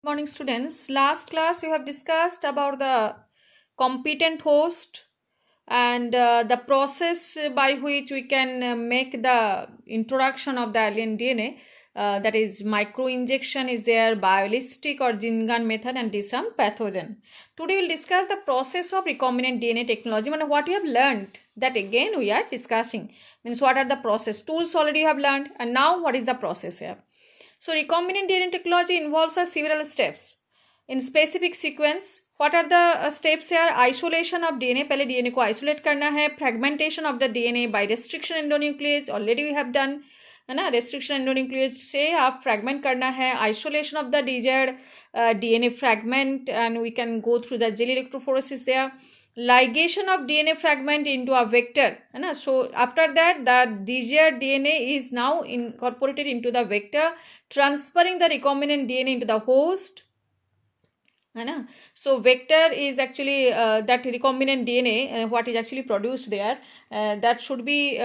Morning students. Last class we have discussed about the competent host and the process by which we can make the introduction of the alien DNA, that is micro injection is there, biolistic or gene gun method, and is some pathogen. Today we will discuss the process of recombinant DNA technology. And what you have learned, that again we are discussing, means what are the process tools already you have learned, and now what is the process here. So recombinant DNA technology involves several steps in specific sequence. What are the steps here? Isolation of DNA, पहले DNA को isolate करना है. Fragmentation of the DNA by restriction endonuclease, already we have done, है ना. Restriction endonuclease से आप fragment करना है. Isolation of the desired DNA fragment, and we can go through the gel electrophoresis there. Ligation of DNA fragment into a vector, है ना. So after that the desired DNA is now incorporated into the vector, transferring the recombinant DNA into the host, है ना. So vector is actually that recombinant DNA what is actually produced there, that should be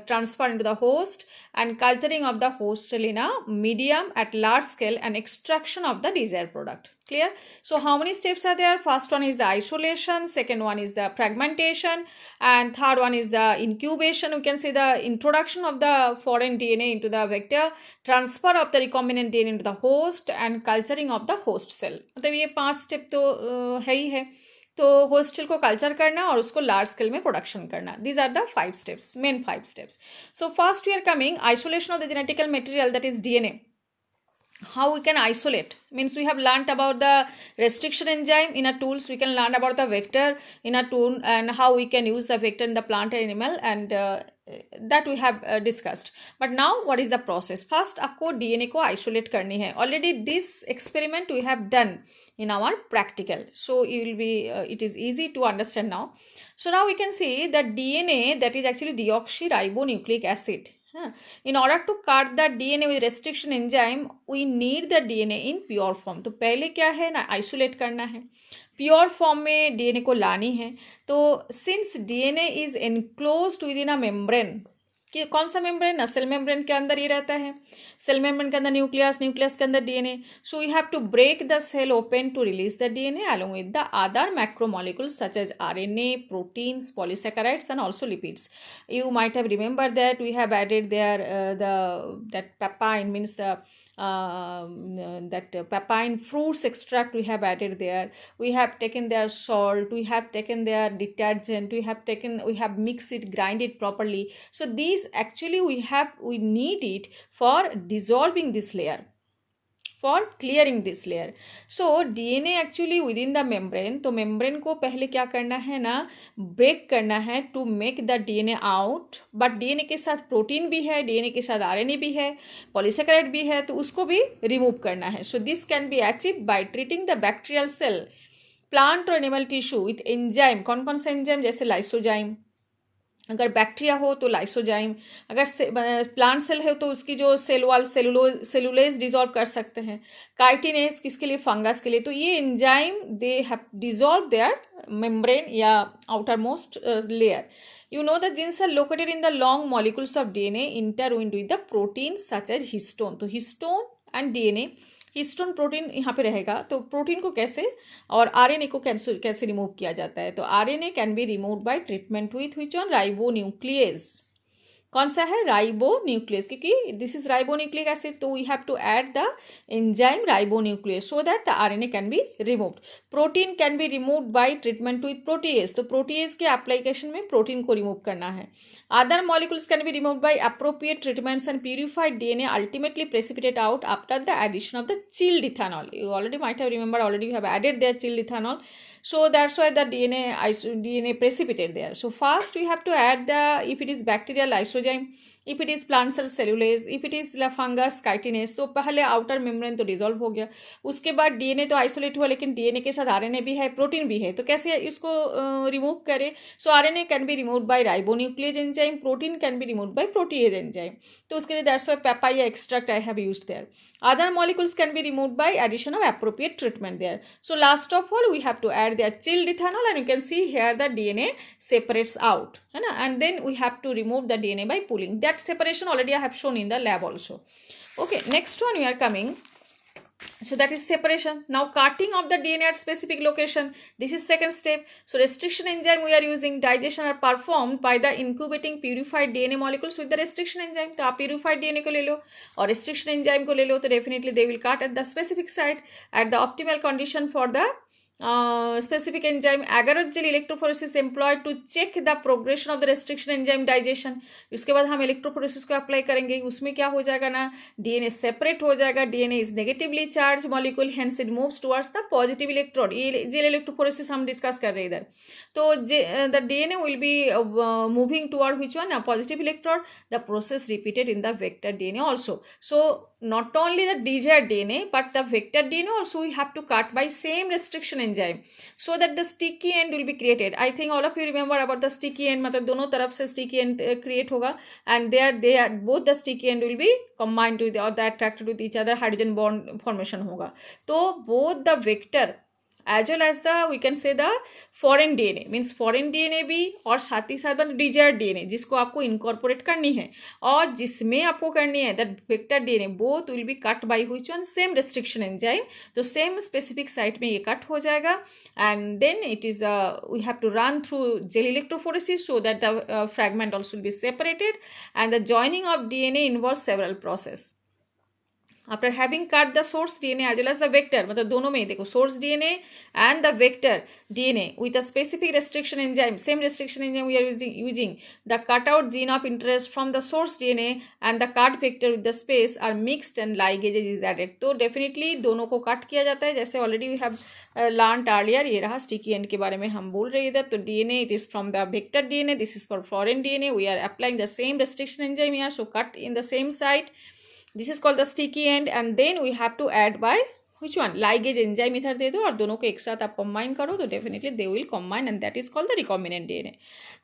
transferred into the host, and culturing of the host cell in a medium at large scale, and extraction of the desired product. Clear? So how many steps are there? First one is the isolation, second one is the fragmentation, and third one is the incubation. We can say the introduction of the foreign DNA into the vector, transfer of the recombinant DNA into the host, and culturing of the host cell. मतलब ये 5 step तो है ही है. तो host cell को culture करना और उसको लार्ज स्केल में प्रोडक्शन करना. These are the 5 steps, main 5 steps. So first we are coming isolation of the genetical material, that is DNA. How we can isolate, means we have learnt about the restriction enzyme in a tools. We can learn about the vector in a tool, and how we can use the vector in the plant and animal, and that we have discussed. But now what is the process? First आपको DNA को isolate करनी है. Already this experiment we have done in our practical, so it will be it is easy to understand now. So now we can see that DNA, that is actually deoxyribonucleic acid. In order to cut the DNA with restriction enzyme, we need the DNA in pure form. तो पहले क्या है ना, isolate करना है, pure form में DNA को लानी है. तो since DNA is enclosed with in a membrane, कि कौन सा मेम्ब्रेन ना, सेल मेम्ब्रेन के अंदर ये रहता है. सेल मेम्ब्रेन के अंदर न्यूक्लियस, न्यूक्लियस के अंदर DNA. So you have to break the cell open to release the DNA along with the other macromolecules such as RNA, proteins, polysaccharides, and also lipids. You might have remembered that we have added there that papain, means the that papain fruits extract we have added there. We have taken their salt, we have taken their detergent, we have mixed it, grind it properly. So these actually we need it for dissolving this layer, for clearing this layer. So DNA actually within the membrane, तो membrane को पहले क्या करना है ना, break करना है to make the DNA out. but DNA के साथ प्रोटीन भी है, DNA के साथ RNA भी है, polysaccharide भी है, तो उसको भी remove करना है. So this can be achieved by treating the bacterial cell, plant और animal tissue with enzyme. कौन कौन सा enzyme? जैसे lysozyme, अगर बैक्टीरिया हो तो लाइसोजाइम, अगर प्लांट सेल है तो उसकी जो सेल वॉल सेलुलेज डिजॉल्व कर सकते हैं. काइटिनेस किसके लिए? फंगस के लिए. तो ये enzyme they have dissolve their membrane या outer most layer. You know the genes are located in the long molecules of DNA intertwined with the proteins such as histone. तो histone and DNA, histone protein यहाँ पे रहेगा. तो protein को कैसे और RNA को कैसे रिमूव किया जाता है? तो RNA can be remove by treatment with which one? Ribonuclease. कौन सा है? राइबोन्यूक्लियस, क्योंकि दिस इज राइबोन्यूक्लिक एसिड. तो we have to add the enzyme ribonuclease so that the RNA can be removed. Protein can be removed by treatment with protease. तो protease के application में protein को remove करना है. Other molecules can be removed by appropriate treatments and purified DNA ultimately precipitate out after the addition of the chilled ethanol. You already might have remembered, already you have added their chilled ethanol. So that's why the DNA precipitate there. So first we have to add the, if it is bacterial, lysozyme, if it is plant cell cellulase, if it is fungus chitinase. तो पहले outer membrane तो dissolve हो गया, उसके बाद DNA तो isolate हुआ, लेकिन डीएनए के साथ आरएनए भी है, प्रोटीन भी है. तो कैसे इसको रिमूव करें? So RNA can be removed by ribonuclease enzyme, protein can be removed by protease enzyme. तो उसके लिए that's why papaya extract I have used there. Other molecules can be removed by addition of appropriate treatment there. So last of all we have to add their chilled ethanol, and you can see here the DNA separates out, है ना. And then we have to remove the DNA by pooling. That separation already I have shown in the lab also. Okay, next one we are coming. So that is separation. Now cutting of the DNA at specific location. This is second step. So restriction enzyme we are using, digestion are performed by the incubating purified DNA molecules with the restriction enzyme. तो आप purified DNA को ले लो और restriction enzyme को ले लो, तो definitely they will cut at the specific site at the optimal condition for the specific enzyme. agarose electrophoresis employed to check the progression of the restriction enzyme digestion. उसके बाद हम electrophoresis को apply करेंगे. उसमें क्या हो जाएगा ना, DNA सेपरेट हो जाएगा. DNA is negatively charged molecule, hence it moves towards the positive electrode. ये जेल electrophoresis हम डिस्कस कर रहे हैं इधर. तो the DNA will be moving toward which one, a positive electrode. The process repeated in the vector DNA also. So not only the desired DNA but the vector DNA also we have to cut by same restriction enzyme so that the sticky end will be created. I think all of you remember about the sticky end, मतलब दोनों तरफ से sticky end create होगा, and they are both the sticky end will be combined with or the attracted with each other, hydrogen bond formation होगा. तो both the vector as well as the we can say the foreign DNA means foreign DNA भी और साथ ही साथ desired DNA जिसको आपको incorporate करनी है और जिसमें आपको करनी है that vector DNA both will be cut by which one, same restriction enzyme. तो same specific site में ये cut हो जाएगा and then it is we have to run through gel electrophoresis so that the fragment also will be separated, and the joining of DNA involves several process. After having cut the source DNA as well as the vector, मतलब दोनों में देखो source DNA and the vector DNA with a specific restriction enzyme, same restriction enzyme we are using the cutout gene of interest from the source DNA and the cut vector with the space are mixed and ligase is added. तो definitely दोनों को cut किया जाता है, जैसे already we have learned earlier. ये रहा sticky end के बारे में हम बोल रहे इधर. तो DNA it is from the vector DNA, this is for foreign DNA. We are applying the same restriction enzyme here, so cut in the same site. This is called the sticky end, and then we have to add by which one, ligase enzyme इधर दे दो और दोनों को एक साथ आप combine करो तो definitely they will combine, and that is called the recombinant DNA.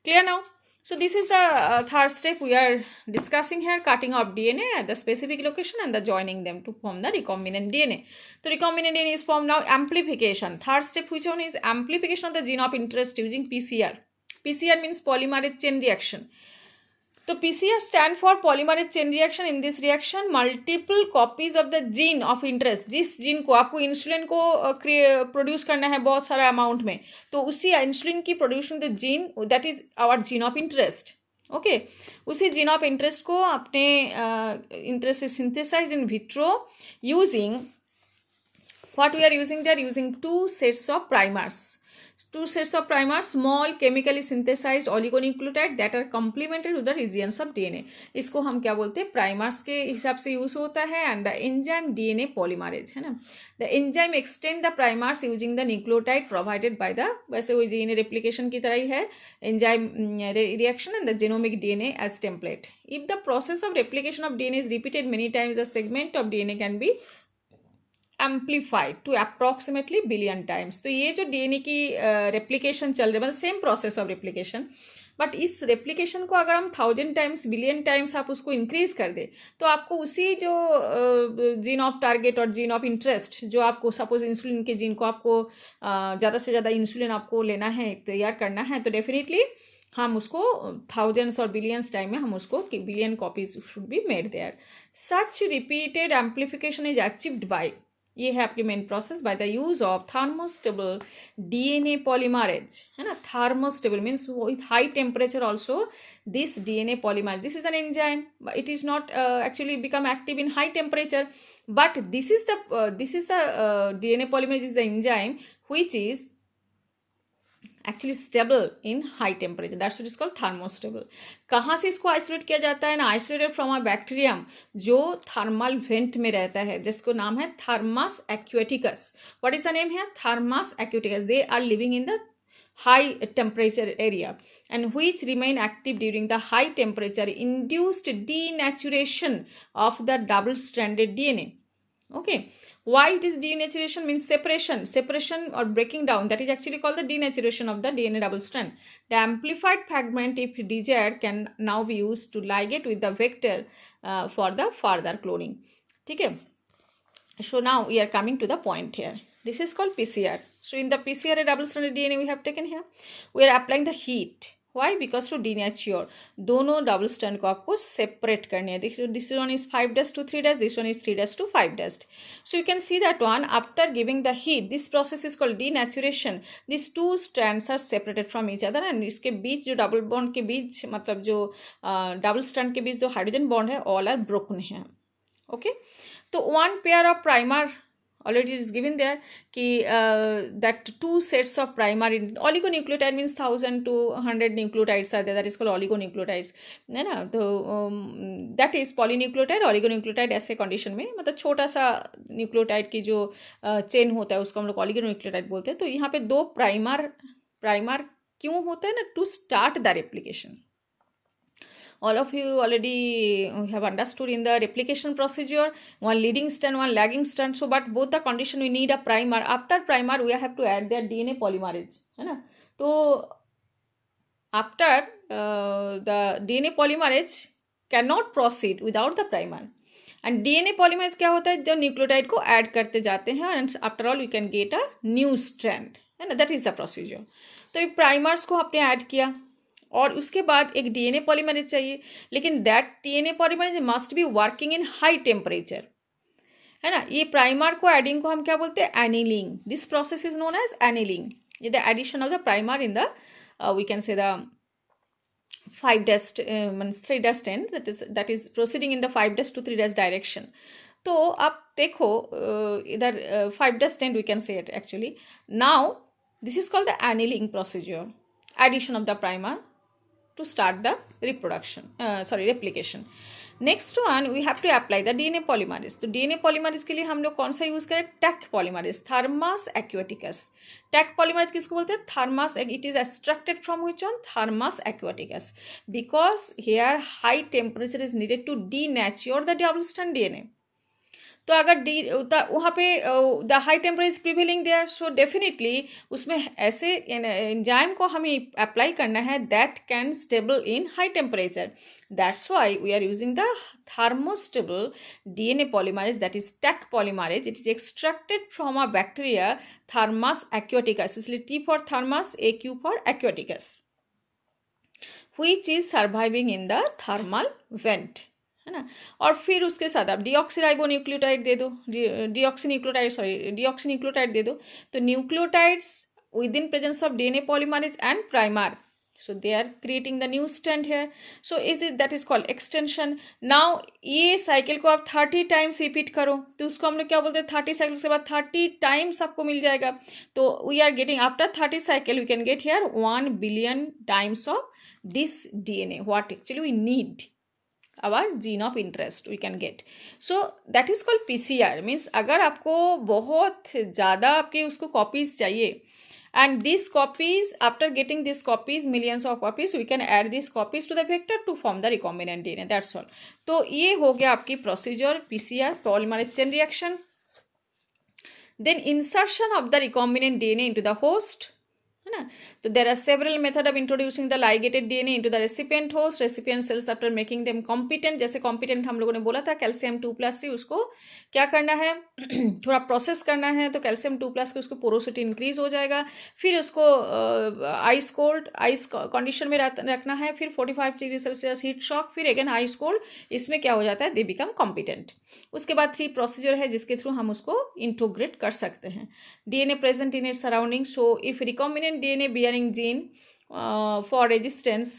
Clear now? So this is the third step we are discussing here, cutting of DNA at the specific location and the joining them to form the recombinant DNA. So recombinant DNA is formed. Now amplification. Third step which one is amplification of the gene of interest using PCR. PCR means polymerase chain reaction. तो PCR stand for polymerase chain reaction. In this reaction multiple copies of the gene of interest, जिस gene को आपको insulin को produce करना है बहुत सारा amount में, तो उसी इंसुलिन की production the gene that is our gene of interest. Okay, उसी जीन ऑफ इंटरेस्ट को अपने इंटरेस्ट से synthesised in vitro using what we are using, they are using two sets of primers. Two sets of primers, small chemically synthesized oligonucleotide that are complementary to the regions of DNA. इसको हम क्या बोलते हैं, primers के हिसाब से use होता है. And the enzyme DNA polymerase है ना. The enzyme extend the primers using the nucleotide provided by the, वैसे वो DNA रेप्लिकेशन की तरह ही है enzyme reaction and the genomic DNA as template. If the process of replication of DNA is repeated many times, the segment of DNA can be amplified to approximately billion times. तो ये जो DNA की replication चल रही है, मतलब same process of replication, but इस replication को अगर हम 1000 टाइम्स बिलियन टाइम्स आप उसको इंक्रीज कर दे तो आपको उसी जो जीन ऑफ टारगेट और जीन ऑफ इंटरेस्ट, जो आपको सपोज इंसुलिन के जीन को आपको ज़्यादा से ज़्यादा इंसुलिन आपको लेना है, तैयार करना है, तो डेफिनेटली हम उसको थाउजेंड्स और बिलियंस टाइम में हम उसको billion copies should be made there. Such repeated amplification is achieved by, ये है आपकी main process, by the use of thermostable DNA polymerase है ना. Thermostable means with high temperature also this DNA polymerase, this is an enzyme, it is not actually become active in high temperature, but this is the DNA polymerase is the enzyme which is actually stable in high temperature. That's what is called thermostable. कहाँ से इसको isolate किया जाता है ना, isolated from a bacterium जो thermal vent में रहता है, जिसको नाम है Thermus aquaticus. What is the name है, Thermus aquaticus. They are living in the high temperature area and which remain active during the high temperature induced denaturation of the double stranded DNA. Okay, why it is denaturation means separation or breaking down, that is actually called the denaturation of the DNA double strand. The amplified fragment, if desired, can now be used to ligate with the vector for the further cloning. ठीक है. So now we are coming to the point here. This is called PCR. So in the PCR double stranded DNA we have taken here, we are applying the heat. Why? Because to denature, दोनों double strand को आपको separate करनी है. This one is 5' to 3', this one is 3' to 5'. So you can see that one, after giving the heat, this process is called denaturation. These two strands are separated from each other, and इसके बीच जो double bond के बीच, मतलब जो double strand के बीच जो hydrogen bond है, all are broken है. Okay, तो one pair of primer already it is given there कि that two sets of primer in oligonucleotide means 1000 to 100 nucleotides are there, that is called oligonucleotides, है ना. तो that is polynucleotide, oligonucleotide ऐसे condition में, मतलब छोटा सा न्यूक्लियोटाइड की जो चेन होता है उसको हम लोग oligonucleotide बोलते हैं. तो यहाँ पे दो प्राइमर क्यों होता है ना? To start the replication. All of you already have understood in the replication procedure, one leading strand, one lagging strand. So but both the condition we need a primer. After primer we have to add their DNA polymerase, है ना. तो after the DNA polymerase cannot proceed without the primer. And DNA polymerase क्या होता है? जो nucleotide को add करते जाते हैं and after all we can get a new strand, है ना. That is the procedure. तो ये प्राइमर्स को आपने ऐड किया और उसके बाद एक डीएनए पॉलीमरेज चाहिए, लेकिन that DNA polymerase must be working in high temperature, है ना. ये प्राइमर को एडिंग को हम क्या बोलते हैं? Annealing. This process is known as annealing. ये the addition of the primer in the we can say the 3' end, that is proceeding in the 5' to 3' direction. तो आप देखो इधर 5' end we can say it actually. Now this is called the annealing procedure, addition of the primer to start the replication. Next one we have to apply the DNA polymerase. तो DNA polymerase के लिए हम लोग कौन सा use करें? Taq polymerase, Thermus aquaticus. Taq polymerase किसको बोलते हैं? Thermus. It is extracted from which one? Thermus aquaticus. Because here high temperature is needed to denature the double strand DNA. तो अगर वहाँ पे the high temperature prevailing there, so definitely उसमें ऐसे enzyme को हमें अप्लाई करना है that can stable in high temperature. That's why we are using the thermostable DNA polymerase, that is TAC polymerase. It is extracted from a bacteria Thermus aquaticus, इसलिए T for Thermus, AQ for aquaticus, which is surviving in the thermal vent, है ना. और फिर उसके साथ आप deoxyribonucleotide दे दो, डीऑक्सीन्यूक्लियोटाइड दे दो. तो nucleotides with in presence of DNA polymerase and primer, so they are creating the new strand here. So that is called extension. Now ये साइकिल को आप 30 टाइम्स रिपीट करो, तो उसको हम लोग क्या बोलते हैं? 30 साइकिल के बाद 30 टाइम्स आपको मिल जाएगा. तो we are getting after 30 cycle we can get here 1 billion times of this DNA, what actually we need, our gene of interest we can get. So that is called PCR. Means अगर आपको बहुत ज़्यादा आपके उसको copies चाहिए, and these copies, after getting these copies, millions of copies, we can add these copies to the vector to form the recombinant DNA. That's all. तो ये हो गया आपकी procedure PCR, polymerase chain reaction. Then insertion of the recombinant DNA into the host, है ना. तो there are several method of introducing the ligated DNA into the recipient host. Recipient cells after making them competent, जैसे competent हम लोगों ने बोला था calcium 2+ उसको क्या करना है? थोड़ा प्रोसेस करना है. तो कैल्शियम 2+ के उसको पोरोसिटी इंक्रीज हो जाएगा. फिर उसको आइस कंडीशन में रखना है. फिर 45 डिग्री सेल्सियस हीट शॉक, फिर अगेन आइस कोल्ड. इसमें क्या हो जाता है? They become competent. उसके बाद 3 प्रोसीजर है जिसके थ्रू हम उसको इंटोग्रेट कर सकते हैं. DNA present in its surrounding. So if recombinant DNA bearing gene for resistance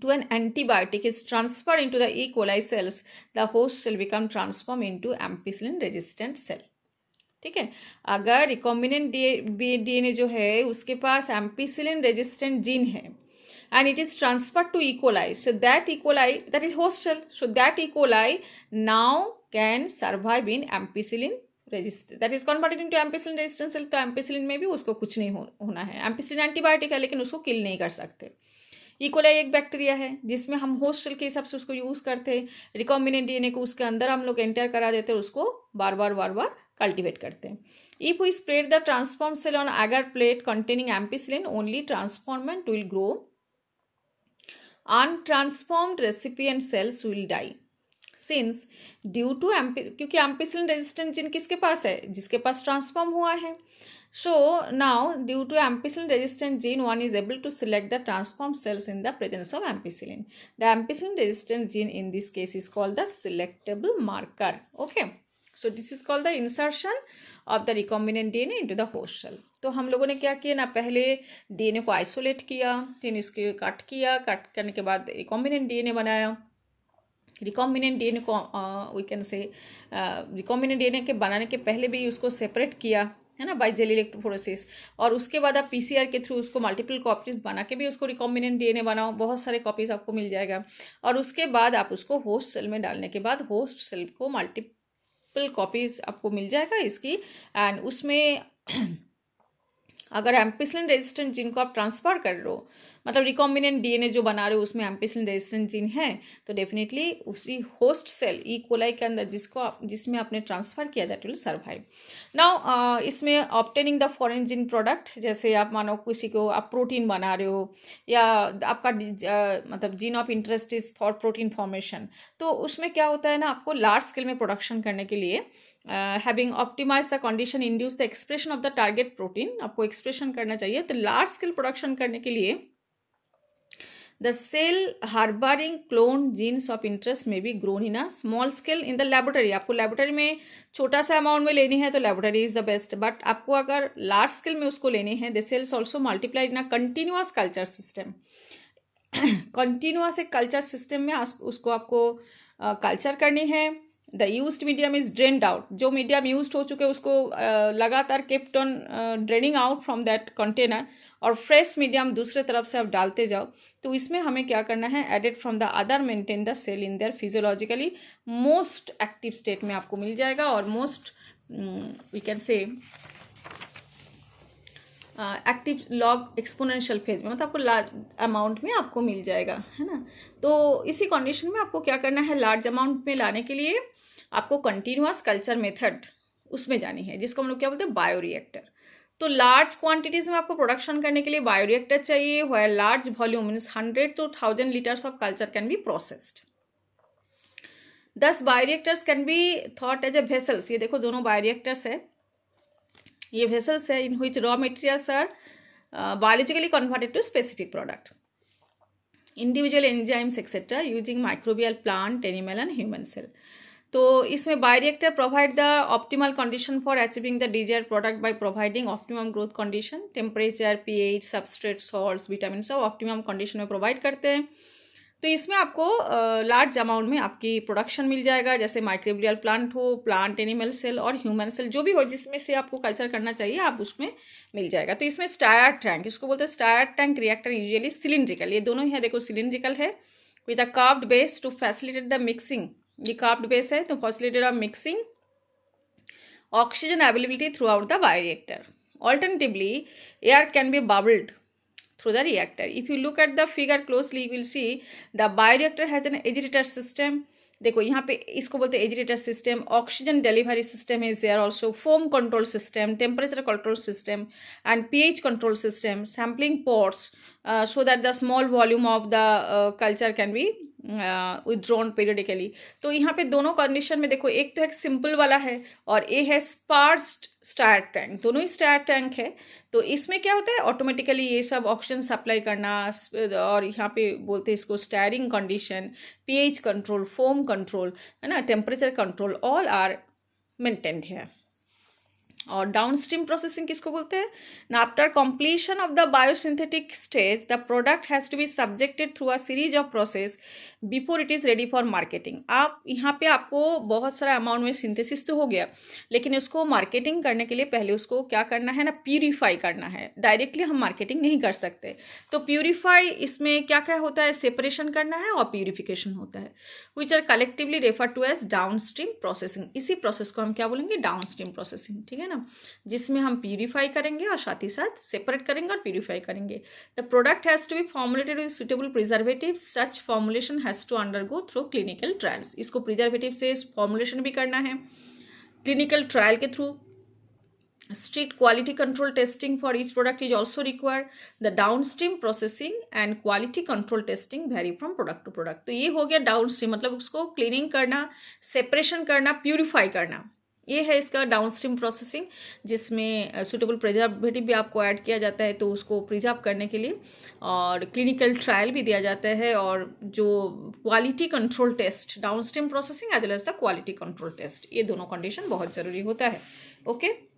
to an antibiotic is transferred into the E. coli cells, the host cell become transformed into ampicillin resistant cell. ठीक है. अगर recombinant DNA जो है उसके पास ampicillin resistant gene है and it is transferred to E. coli, so that E. coli, that is host cell, so that E. coli now can survive in ampicillin resistant, that is converted into ampicillin resistant cell. तो ampicillin में भी उसको कुछ नहीं होना है. Ampicillin antibiotic है लेकिन उसको किल नहीं कर सकते. ई कोलाई एक बैक्टीरिया है जिसमें हम होस्ट सेल के हिसाब से उसको यूज करते हैं. रिकॉम्बिनेंट डीएनए को उसके अंदर हम लोग एंटर करा देते हैं, उसको बार बार कल्टिवेट करते हैं. If we spread the transform cell on agar plate containing ampicillin, only transformant will grow, untransformed recipient cells will die. Since due to क्योंकि एम्पिसिलिन रेजिस्टेंट जीन किसके पास है, जिसके पास ट्रांसफॉर्म हुआ है. So now due to ampicillin resistant gene, one is able to select the transformed cells in the presence of ampicillin. The ampicillin resistant gene in this case is called the selectable marker. Okay. So this is called the insertion of the recombinant DNA into the host cell. तो हम लोगों ने क्या किया ना, पहले DNA को isolate किया, फिर इसके कट किया, कट करने के बाद रिकॉम्बिनेंट डीएनए बनाया. रिकॉम्बिनेंट डीएनए को we can say recombinant DNA के बनाने के पहले भी उसको सेपरेट किया है ना, बाय जेल इलेक्ट्रोफोरेसिस. और उसके बाद आप पीसीआर के थ्रू उसको मल्टीपल कॉपीज बना के भी उसको रिकॉम्बिनेंट डीएनए बनाओ, बहुत सारे कॉपीज आपको मिल जाएगा. और उसके बाद आप उसको होस्ट सेल में डालने के बाद होस्ट सेल को मल्टीपल कॉपीज आपको मिल जाएगा इसकी. एंड उसमें अगर एम्पिसिलिन रेजिस्टेंट जीन को आप ट्रांसफर कर रहे हो, मतलब रिकॉम्बिनेंट डीएनए जो बना रहे हो उसमें एम्पिसिलिन रेजिस्टेंट जीन है, तो डेफिनेटली उसी होस्ट सेल ई कोलाई के अंदर जिसमें आपने ट्रांसफर किया दैट विल सर्वाइव. नाउ इसमें obtaining the foreign gene product, जैसे आप मानो किसी को आप प्रोटीन बना रहे हो या आपका मतलब gene of interest is for protein formation, तो उसमें क्या होता है ना, आपको लार्ज स्केल में प्रोडक्शन करने के लिए having optimise the condition induce the expression of the target protein, आपको एक्सप्रेशन करना चाहिए. तो लार्ज स्केल प्रोडक्शन करने के लिए the cell harboring cloned genes of interest may be grown in a small scale in the laboratory. आपको laboratory में छोटा सा अमाउंट में लेनी है तो laboratory is the best, but आपको अगर लार्ज स्केल में उसको लेने हैं, the cells also multiplied in a continuous culture system. Continuous एक कल्चर सिस्टम में उसको आपको कल्चर करनी है. The used medium is drained out, जो मीडियम यूज्ड हो चुके उसको लगातार kept on draining out from that container, और फ्रेश मीडियम दूसरे तरफ से आप डालते जाओ. तो इसमें हमें क्या करना है, added from the other maintain the cell in their physiologically most active state में आपको मिल जाएगा, और most we can say active log exponential phase में, मतलब आपको लार्ज अमाउंट में आपको मिल जाएगा, है ना. तो इसी कंडीशन में आपको क्या करना है, लार्ज अमाउंट में लाने के लिए आपको कंटिन्यूअस कल्चर मेथड उसमें जानी है, जिसको हम लोग क्या बोलते हैं, बायोरिएक्टर. तो लार्ज क्वांटिटीज में आपको प्रोडक्शन करने के लिए बायोरिएक्टर चाहिए, where large volume means 100 to 1000 litres of culture can be processed. 10 bioreactors can be thought as a vessels. ये देखो दोनों बायोरिएक्टर्स है, ये वेसल्स है in which raw materials are biologically converted to specific product, individual enzymes etcetera using microbial, plant, animal and human cell. तो इसमें bioreactor provide the optimal condition for achieving the desired product by providing optimum growth condition, temperature, pH, substrate, salts, vitamin सब optimum condition में provide करते हैं. तो इसमें आपको large amount में आपकी प्रोडक्शन मिल जाएगा, जैसे माइक्रोबियल प्लांट हो, प्लांट, एनिमल सेल और ह्यूमन सेल, जो भी हो जिसमें से आपको कल्चर करना चाहिए आप उसमें मिल जाएगा. तो इसमें स्टायर टैंक, इसको बोलते हैं stir tank reactor, usually cylindrical, ये दोनों ही है, देखो सिलिंड्रिकल है with a curved base to facilitate the mixing. ये कर्व्ड बेस है तो facilitate of mixing oxygen availability throughout the bioreactor. Alternatively air can be bubbled through the reactor. If you look at the figure closely, you will see the bioreactor has an agitator system. देखो यहाँ पे इसको बोलते हैं agitator system, oxygen delivery system is there also, foam control system, temperature control system and pH control system, sampling ports so that the small volume of the culture can be withdrawn periodically. तो यहाँ पे दोनों condition में देखो, एक तो एक simple वाला है और ए है स्पार्स्ड स्टायर टैंक, दोनों ही स्टायर टैंक है. तो इसमें क्या होता है, ऑटोमेटिकली ये सब ऑक्सीजन सप्लाई करना, और यहाँ पे बोलते हैं इसको stirring condition, pH control, foam control, है ना, temperature control, all are maintained है. और डाउनस्ट्रीम प्रोसेसिंग किसको बोलते हैं ना, after completion of the biosynthetic stage the product has to be subjected through a series of process before it is ready for marketing. आप यहाँ पे आपको बहुत सारा अमाउंट में सिंथेसिस तो हो गया, लेकिन उसको मार्केटिंग करने के लिए पहले उसको क्या करना है ना, प्यूरीफाई करना है. डायरेक्टली हम मार्केटिंग नहीं कर सकते. तो प्यूरीफाई इसमें क्या क्या होता है, सेपरेशन करना है और प्यूरिफिकेशन होता है, which are collectively refer to as downstream processing. इसी प्रोसेस को हम क्या बोलेंगे, डाउनस्ट्रीम प्रोसेसिंग, ठीक है ना, जिसमें हम प्यूरीफाई करेंगे और साथ ही साथ सेपरेट करेंगे और प्यूरीफाई करेंगे. The product has to be formulated with suitable preservative, such formulation has to undergo through clinical trials. इसको प्रिजर्वेटिव से फॉर्मुलेशन भी करना है क्लिनिकल ट्रायल के through. strict quality control testing for each product is also required. The downstream processing and quality control testing vary from product to product. तो ये हो गया डाउनस्ट्रीम, मतलब उसको क्लीनिंग करना, सेपरेशन करना, प्यूरिफाई करना, ये है इसका डाउनस्ट्रीम प्रोसेसिंग, जिसमें सुटेबल प्रिजर्वेटिव भी आपको ऐड किया जाता है तो उसको प्रिजर्व करने के लिए, और क्लिनिकल ट्रायल भी दिया जाता है, और जो quality control test, downstream processing as well as the quality control test, ये दोनों कंडीशन बहुत ज़रूरी होता है. ओके.